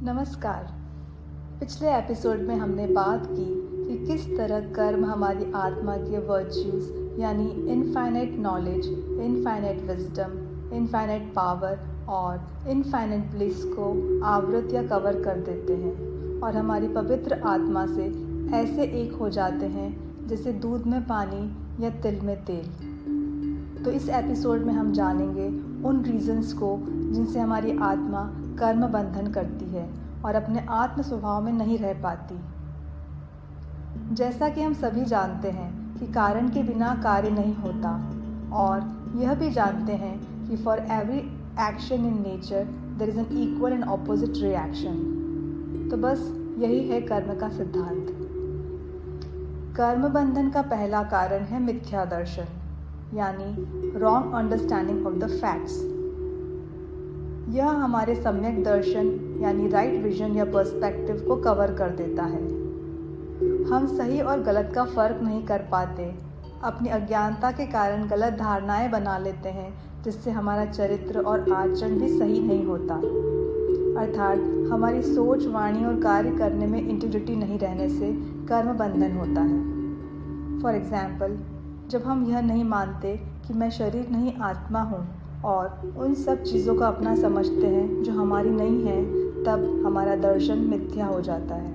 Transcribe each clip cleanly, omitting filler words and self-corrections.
नमस्कार। पिछले एपिसोड में हमने बात की कि किस तरह कर्म हमारी आत्मा के वर्च्यूज़ यानी infinite knowledge, infinite wisdom, infinite power और इनफाइनाइट ब्लिस को आवृत या कवर कर देते हैं और हमारी पवित्र आत्मा से ऐसे एक हो जाते हैं जैसे दूध में पानी या तिल में तेल। तो इस एपिसोड में हम जानेंगे उन रीजंस को जिनसे हमारी आत्मा कर्म बंधन करती है और अपने आत्म स्वभाव में नहीं रह पाती। जैसा कि हम सभी जानते हैं कि कारण के बिना कार्य नहीं होता और यह भी जानते हैं कि for every action in nature there is an equal and opposite reaction. तो बस यही है कर्म का सिद्धांत। कर्म बंधन का पहला कारण है मिथ्या दर्शन यानी wrong understanding of the facts. यह हमारे सम्यक दर्शन यानी राइट विजन या पर्सपेक्टिव को कवर कर देता है। हम सही और गलत का फर्क नहीं कर पाते, अपनी अज्ञानता के कारण गलत धारणाएं बना लेते हैं जिससे हमारा चरित्र और आचरण भी सही नहीं होता। अर्थात हमारी सोच, वाणी और कार्य करने में इंटीग्रिटी नहीं रहने से कर्म बंधन होता है। फॉर एग्जाम्पल, जब हम यह नहीं मानते कि मैं शरीर नहीं आत्मा हूँ और उन सब चीज़ों को अपना समझते हैं जो हमारी नहीं है, तब हमारा दर्शन मिथ्या हो जाता है।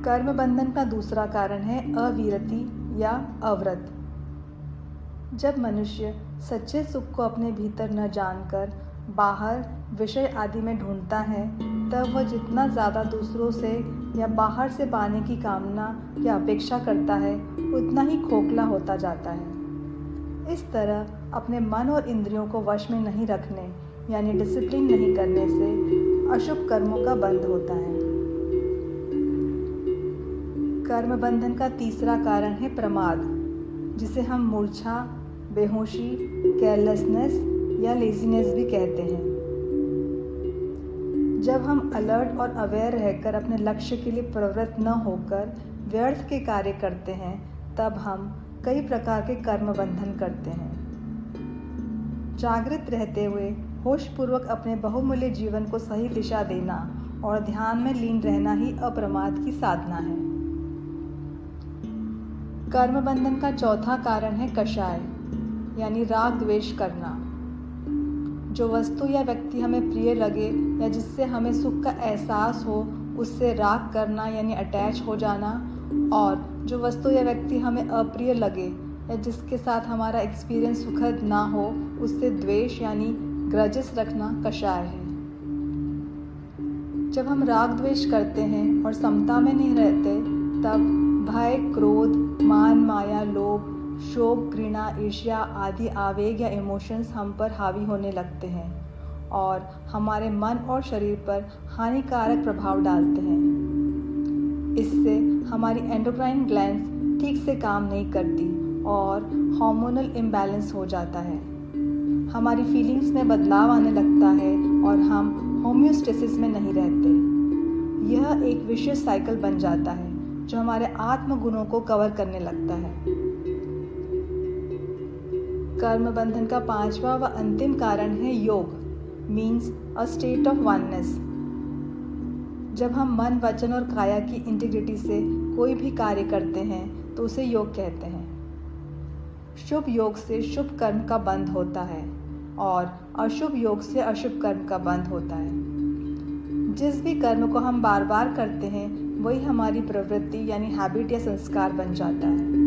कर्म बंधन का दूसरा कारण है अविरति या अव्रत। जब मनुष्य सच्चे सुख को अपने भीतर न जानकर बाहर विषय आदि में ढूंढता है, तब वह जितना ज़्यादा दूसरों से या बाहर से पाने की कामना या अपेक्षा करता है, उतना ही खोखला होता जाता है। इस तरह अपने मन और इंद्रियों को वश में नहीं रखने यानी डिसिप्लिन नहीं करने से अशुभ कर्मों का बंध होता है। कर्म बंधन का तीसरा कारण है प्रमाद, जिसे हम मूर्छा, बेहोशी, केयरलेसनेस या लेजीनेस भी कहते हैं। जब हम अलर्ट और अवेयर रहकर अपने लक्ष्य के लिए प्रवृत्त न होकर व्यर्थ के कार्य करते हैं, तब हम कई प्रकार के कर्म बंधन करते हैं। जागृत रहते हुए होशपूर्वक अपने बहुमूल्य जीवन को सही दिशा देना और ध्यान में लीन रहना ही अप्रमाद की साधना है। कर्म बंधन का चौथा कारण है कषाय यानी राग द्वेष करना। जो वस्तु या व्यक्ति हमें प्रिय लगे या जिससे हमें सुख का एहसास हो, उससे राग करना यानी अटैच हो जाना, और जो वस्तु या व्यक्ति हमें अप्रिय लगे या जिसके साथ हमारा एक्सपीरियंस सुखद ना हो, उससे द्वेष यानी ग्रजेस रखना कषाय है। जब हम राग द्वेष करते हैं और समता में नहीं रहते, तब भय, क्रोध, मान, माया, लोभ, शोक, घृणा, ईर्ष्या आदि आवेग या इमोशंस हम पर हावी होने लगते हैं और हमारे मन और शरीर पर हानिकारक प्रभाव डालते हैं। इससे हमारी एंडोक्राइन ग्लैंड्स ठीक से काम नहीं करती और हार्मोनल इम्बैलेंस हो जाता है। हमारी फीलिंग्स में बदलाव आने लगता है और हम होम्योस्टेसिस में नहीं रहते। यह एक विशियस साइकिल बन जाता है जो हमारे आत्म गुणों को कवर करने लगता है। कर्म बंधन का पांचवा व अंतिम कारण है योग, means a state of oneness. जब हम मन, वचन और काया की इंटीग्रिटी से कोई भी कार्य करते हैं तो उसे योग कहते हैं। शुभ योग से शुभ कर्म का बंध होता है और अशुभ योग से अशुभ कर्म का बंध होता है। जिस भी कर्म को हम बार बार करते हैं वही हमारी प्रवृत्ति यानी हैबिट या संस्कार बन जाता है।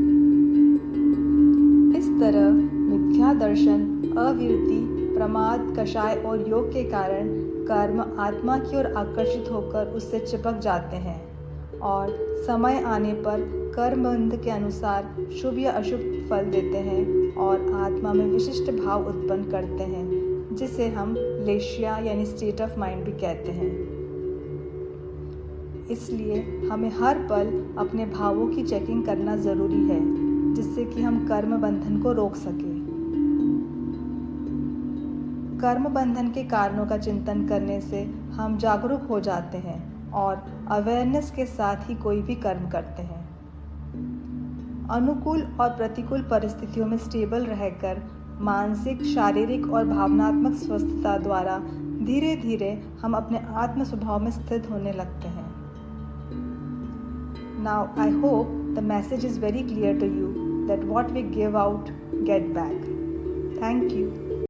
इस तरह मिथ्या दर्शन, अविरति, प्रमाद, कषाय और योग के कारण कर्म आत्मा की ओर आकर्षित होकर उससे चिपक जाते हैं और समय आने पर कर्म बंध के अनुसार शुभ या अशुभ फल देते हैं और आत्मा में विशिष्ट भाव उत्पन्न करते हैं, जिसे हम लेशिया यानी स्टेट ऑफ माइंड भी कहते हैं। इसलिए हमें हर पल अपने भावों की चेकिंग करना ज़रूरी है, जिससे कि हम कर्म बंधन को रोक सकें। कर्म बंधन के कारणों का चिंतन करने से हम जागरूक हो जाते हैं और अवेयरनेस के साथ ही कोई भी कर्म करते हैं। अनुकूल और प्रतिकूल परिस्थितियों में स्टेबल रहकर मानसिक, शारीरिक और भावनात्मक स्वस्थता द्वारा धीरे धीरे हम अपने आत्म स्वभाव में स्थित होने लगते हैं। Now I hope the message is very clear to you that what we give out, get back. Thank you.